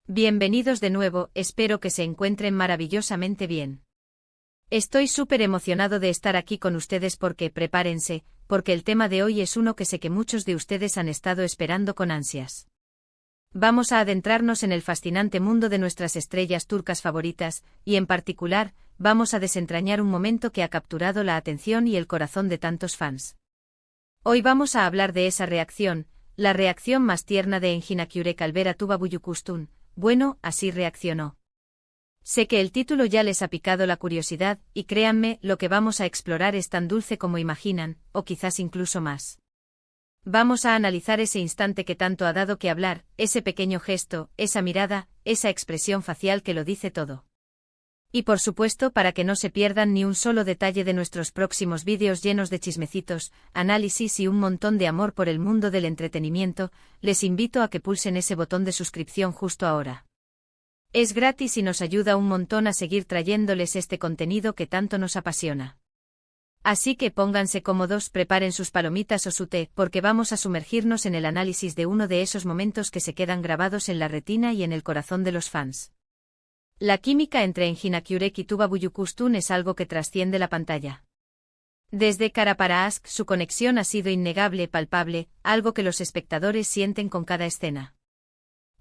Bienvenidos de nuevo, espero que se encuentren maravillosamente bien. Estoy súper emocionado de estar aquí con ustedes prepárense, porque el tema de hoy es uno que sé que muchos de ustedes han estado esperando con ansias. Vamos a adentrarnos en el fascinante mundo de nuestras estrellas turcas favoritas, y en particular, vamos a desentrañar un momento que ha capturado la atención y el corazón de tantos fans. Hoy vamos a hablar de esa reacción, la reacción más tierna de Engin Akyurek al ver a Tuba Büyüküstün. Bueno, así reaccionó. Sé que el título ya les ha picado la curiosidad, y créanme, lo que vamos a explorar es tan dulce como imaginan, o quizás incluso más. Vamos a analizar ese instante que tanto ha dado que hablar, ese pequeño gesto, esa mirada, esa expresión facial que lo dice todo. Y por supuesto, para que no se pierdan ni un solo detalle de nuestros próximos vídeos llenos de chismecitos, análisis y un montón de amor por el mundo del entretenimiento, les invito a que pulsen ese botón de suscripción justo ahora. Es gratis y nos ayuda un montón a seguir trayéndoles este contenido que tanto nos apasiona. Así que pónganse cómodos, preparen sus palomitas o su té, porque vamos a sumergirnos en el análisis de uno de esos momentos que se quedan grabados en la retina y en el corazón de los fans. La química entre Engin Akyurek y Tuba Büyüküstün es algo que trasciende la pantalla. Desde Kara para Aşk su conexión ha sido innegable, palpable, algo que los espectadores sienten con cada escena.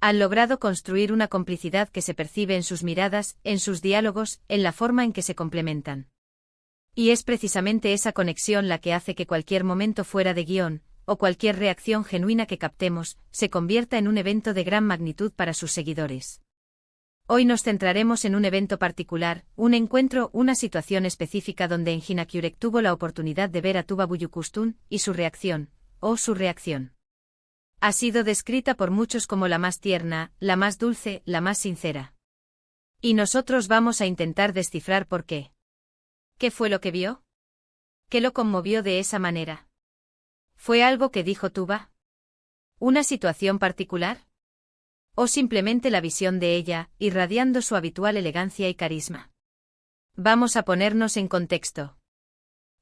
Han logrado construir una complicidad que se percibe en sus miradas, en sus diálogos, en la forma en que se complementan. Y es precisamente esa conexión la que hace que cualquier momento fuera de guión, o cualquier reacción genuina que captemos, se convierta en un evento de gran magnitud para sus seguidores. Hoy nos centraremos en un evento particular, un encuentro, una situación específica donde Engin Akyurek tuvo la oportunidad de ver a Tuba Büyüküstün, y su reacción, su reacción, ha sido descrita por muchos como la más tierna, la más dulce, la más sincera. Y nosotros vamos a intentar descifrar por qué. ¿Qué fue lo que vio? ¿Qué lo conmovió de esa manera? ¿Fue algo que dijo Tuba? ¿Una situación particular? ¿O simplemente la visión de ella, irradiando su habitual elegancia y carisma? Vamos a ponernos en contexto.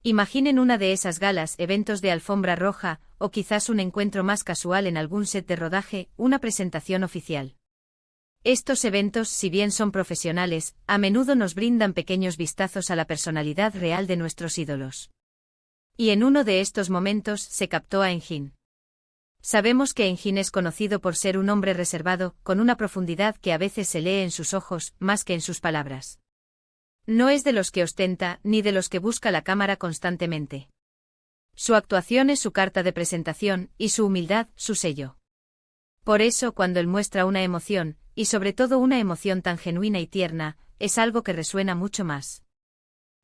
Imaginen una de esas galas, eventos de alfombra roja, o quizás un encuentro más casual en algún set de rodaje, una presentación oficial. Estos eventos, si bien son profesionales, a menudo nos brindan pequeños vistazos a la personalidad real de nuestros ídolos. Y en uno de estos momentos se captó a Engin. Sabemos que Engin es conocido por ser un hombre reservado, con una profundidad que a veces se lee en sus ojos, más que en sus palabras. No es de los que ostenta, ni de los que busca la cámara constantemente. Su actuación es su carta de presentación, y su humildad, su sello. Por eso, cuando él muestra una emoción, y sobre todo una emoción tan genuina y tierna, es algo que resuena mucho más.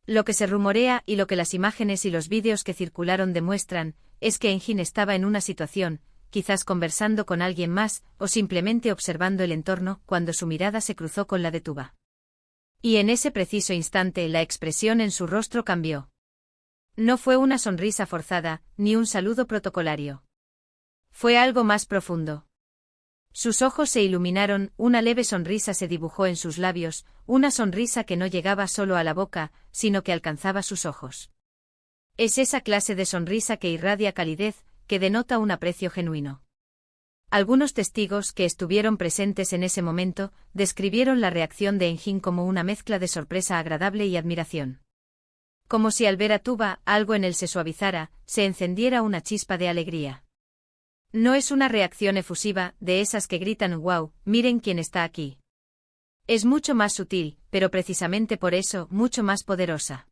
Lo que se rumorea y lo que las imágenes y los vídeos que circularon demuestran, es que Engin estaba en una situación, quizás conversando con alguien más, o simplemente observando el entorno, cuando su mirada se cruzó con la de Tuba. Y en ese preciso instante la expresión en su rostro cambió. No fue una sonrisa forzada, ni un saludo protocolario. Fue algo más profundo. Sus ojos se iluminaron, una leve sonrisa se dibujó en sus labios, una sonrisa que no llegaba solo a la boca, sino que alcanzaba sus ojos. Es esa clase de sonrisa que irradia calidez, que denota un aprecio genuino. Algunos testigos que estuvieron presentes en ese momento, describieron la reacción de Engin como una mezcla de sorpresa agradable y admiración. Como si al ver a Tuba, algo en él se suavizara, se encendiera una chispa de alegría. No es una reacción efusiva, de esas que gritan «wow, miren quién está aquí». Es mucho más sutil, pero precisamente por eso, mucho más poderosa.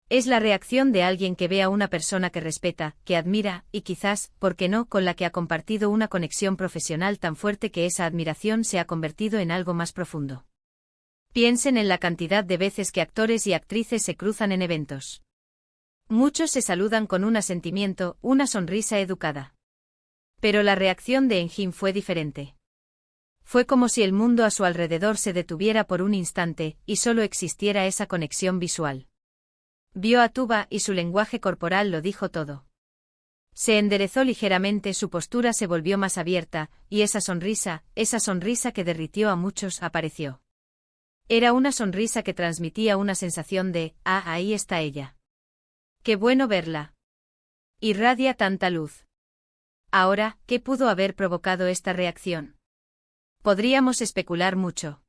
Es la reacción de alguien que ve a una persona que respeta, que admira, y quizás, ¿por qué no?, con la que ha compartido una conexión profesional tan fuerte que esa admiración se ha convertido en algo más profundo. Piensen en la cantidad de veces que actores y actrices se cruzan en eventos. Muchos se saludan con un asentimiento, una sonrisa educada. Pero la reacción de Engin fue diferente. Fue como si el mundo a su alrededor se detuviera por un instante, y solo existiera esa conexión visual. Vio a Tuba y su lenguaje corporal lo dijo todo. Se enderezó ligeramente, su postura se volvió más abierta, y esa sonrisa que derritió a muchos, apareció. Era una sonrisa que transmitía una sensación de, ahí está ella. ¡Qué bueno verla! Irradia tanta luz. Ahora, ¿qué pudo haber provocado esta reacción? Podríamos especular mucho.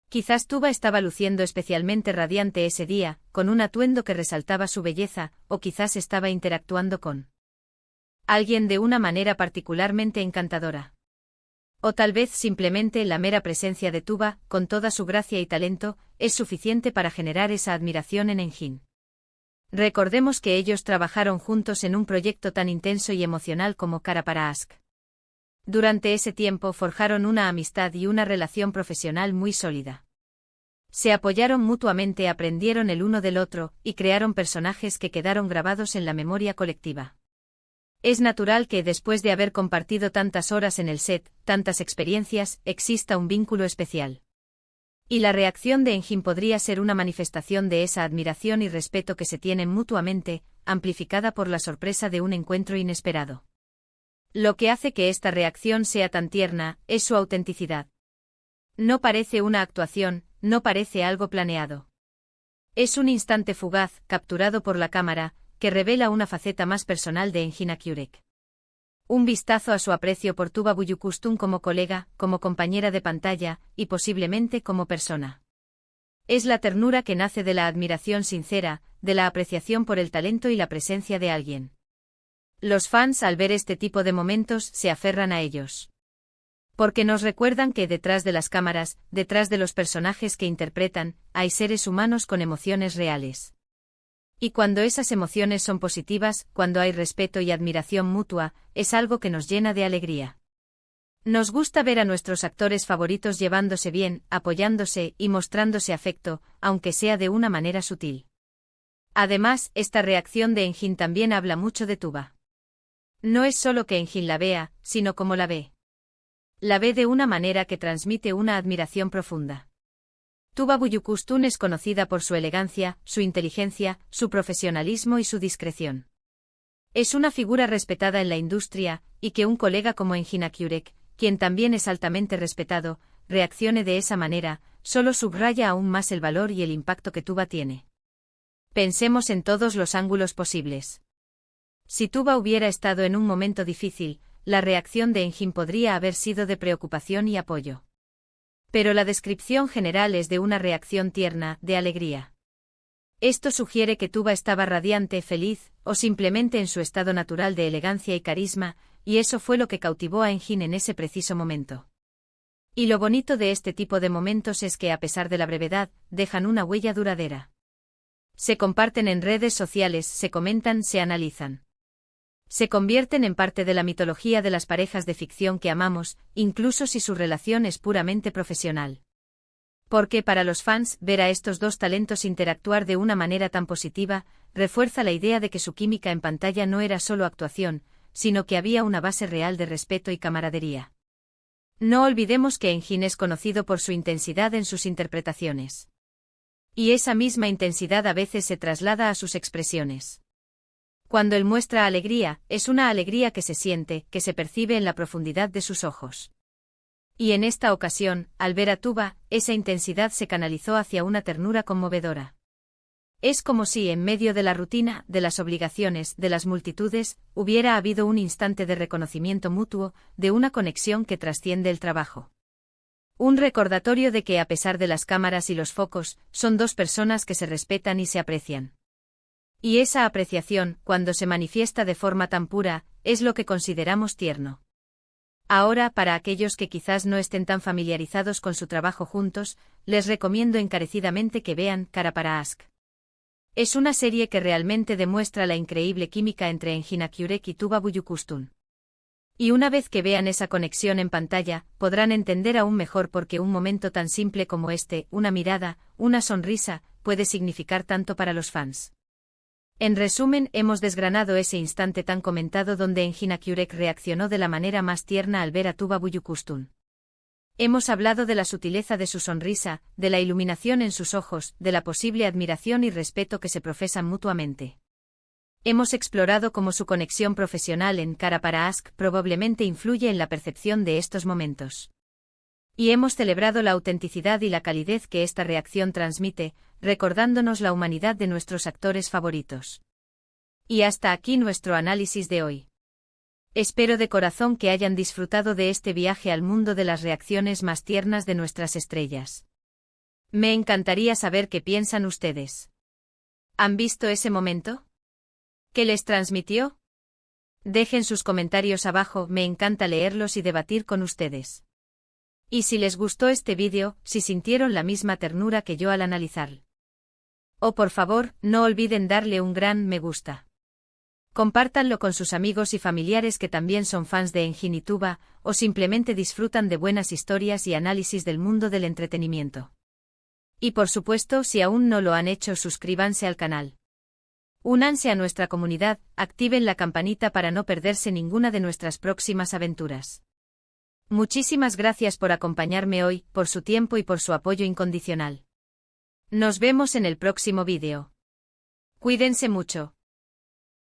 Quizás Tuba estaba luciendo especialmente radiante ese día, con un atuendo que resaltaba su belleza, o quizás estaba interactuando con alguien de una manera particularmente encantadora. O tal vez simplemente la mera presencia de Tuba, con toda su gracia y talento, es suficiente para generar esa admiración en Engin. Recordemos que ellos trabajaron juntos en un proyecto tan intenso y emocional como Cara para Ask. Durante ese tiempo forjaron una amistad y una relación profesional muy sólida. Se apoyaron mutuamente, aprendieron el uno del otro, y crearon personajes que quedaron grabados en la memoria colectiva. Es natural que después de haber compartido tantas horas en el set, tantas experiencias, exista un vínculo especial. Y la reacción de Engin podría ser una manifestación de esa admiración y respeto que se tienen mutuamente, amplificada por la sorpresa de un encuentro inesperado. Lo que hace que esta reacción sea tan tierna, es su autenticidad. No parece una actuación, no parece algo planeado. Es un instante fugaz, capturado por la cámara, que revela una faceta más personal de Engin Akyurek. Un vistazo a su aprecio por Tuba Büyüküstün como colega, como compañera de pantalla, y posiblemente como persona. Es la ternura que nace de la admiración sincera, de la apreciación por el talento y la presencia de alguien. Los fans al ver este tipo de momentos se aferran a ellos. Porque nos recuerdan que detrás de las cámaras, detrás de los personajes que interpretan, hay seres humanos con emociones reales. Y cuando esas emociones son positivas, cuando hay respeto y admiración mutua, es algo que nos llena de alegría. Nos gusta ver a nuestros actores favoritos llevándose bien, apoyándose y mostrándose afecto, aunque sea de una manera sutil. Además, esta reacción de Engin también habla mucho de Tuba. No es solo que Engin la vea, sino cómo la ve. La ve de una manera que transmite una admiración profunda. Tuba Büyüküstün es conocida por su elegancia, su inteligencia, su profesionalismo y su discreción. Es una figura respetada en la industria, y que un colega como Engin Akyurek, quien también es altamente respetado, reaccione de esa manera, solo subraya aún más el valor y el impacto que Tuba tiene. Pensemos en todos los ángulos posibles. Si Tuba hubiera estado en un momento difícil, la reacción de Engin podría haber sido de preocupación y apoyo. Pero la descripción general es de una reacción tierna, de alegría. Esto sugiere que Tuba estaba radiante, feliz, o simplemente en su estado natural de elegancia y carisma, y eso fue lo que cautivó a Engin en ese preciso momento. Y lo bonito de este tipo de momentos es que a pesar de la brevedad, dejan una huella duradera. Se comparten en redes sociales, se comentan, se analizan. Se convierten en parte de la mitología de las parejas de ficción que amamos, incluso si su relación es puramente profesional. Porque para los fans, ver a estos dos talentos interactuar de una manera tan positiva, refuerza la idea de que su química en pantalla no era solo actuación, sino que había una base real de respeto y camaradería. No olvidemos que Engin es conocido por su intensidad en sus interpretaciones. Y esa misma intensidad a veces se traslada a sus expresiones. Cuando él muestra alegría, es una alegría que se siente, que se percibe en la profundidad de sus ojos. Y en esta ocasión, al ver a Tuba, esa intensidad se canalizó hacia una ternura conmovedora. Es como si en medio de la rutina, de las obligaciones, de las multitudes, hubiera habido un instante de reconocimiento mutuo, de una conexión que trasciende el trabajo. Un recordatorio de que a pesar de las cámaras y los focos, son dos personas que se respetan y se aprecian. Y esa apreciación, cuando se manifiesta de forma tan pura, es lo que consideramos tierno. Ahora, para aquellos que quizás no estén tan familiarizados con su trabajo juntos, les recomiendo encarecidamente que vean Cara para Ask. Es una serie que realmente demuestra la increíble química entre Engin Akyurek y Tuba Büyüküstün. Y una vez que vean esa conexión en pantalla, podrán entender aún mejor por qué un momento tan simple como este, una mirada, una sonrisa, puede significar tanto para los fans. En resumen, hemos desgranado ese instante tan comentado donde Engin Akyurek reaccionó de la manera más tierna al ver a Tuba Büyüküstün. Hemos hablado de la sutileza de su sonrisa, de la iluminación en sus ojos, de la posible admiración y respeto que se profesan mutuamente. Hemos explorado cómo su conexión profesional en Cara para Ask probablemente influye en la percepción de estos momentos. Y hemos celebrado la autenticidad y la calidez que esta reacción transmite, recordándonos la humanidad de nuestros actores favoritos. Y hasta aquí nuestro análisis de hoy. Espero de corazón que hayan disfrutado de este viaje al mundo de las reacciones más tiernas de nuestras estrellas. Me encantaría saber qué piensan ustedes. ¿Han visto ese momento? ¿Qué les transmitió? Dejen sus comentarios abajo, me encanta leerlos y debatir con ustedes. Y si les gustó este vídeo, si sintieron la misma ternura que yo al analizarlo. Por favor, no olviden darle un gran me gusta. Compártanlo con sus amigos y familiares que también son fans de Enginituba, o simplemente disfrutan de buenas historias y análisis del mundo del entretenimiento. Y por supuesto, si aún no lo han hecho, suscríbanse al canal. Únanse a nuestra comunidad, activen la campanita para no perderse ninguna de nuestras próximas aventuras. Muchísimas gracias por acompañarme hoy, por su tiempo y por su apoyo incondicional. Nos vemos en el próximo vídeo. Cuídense mucho.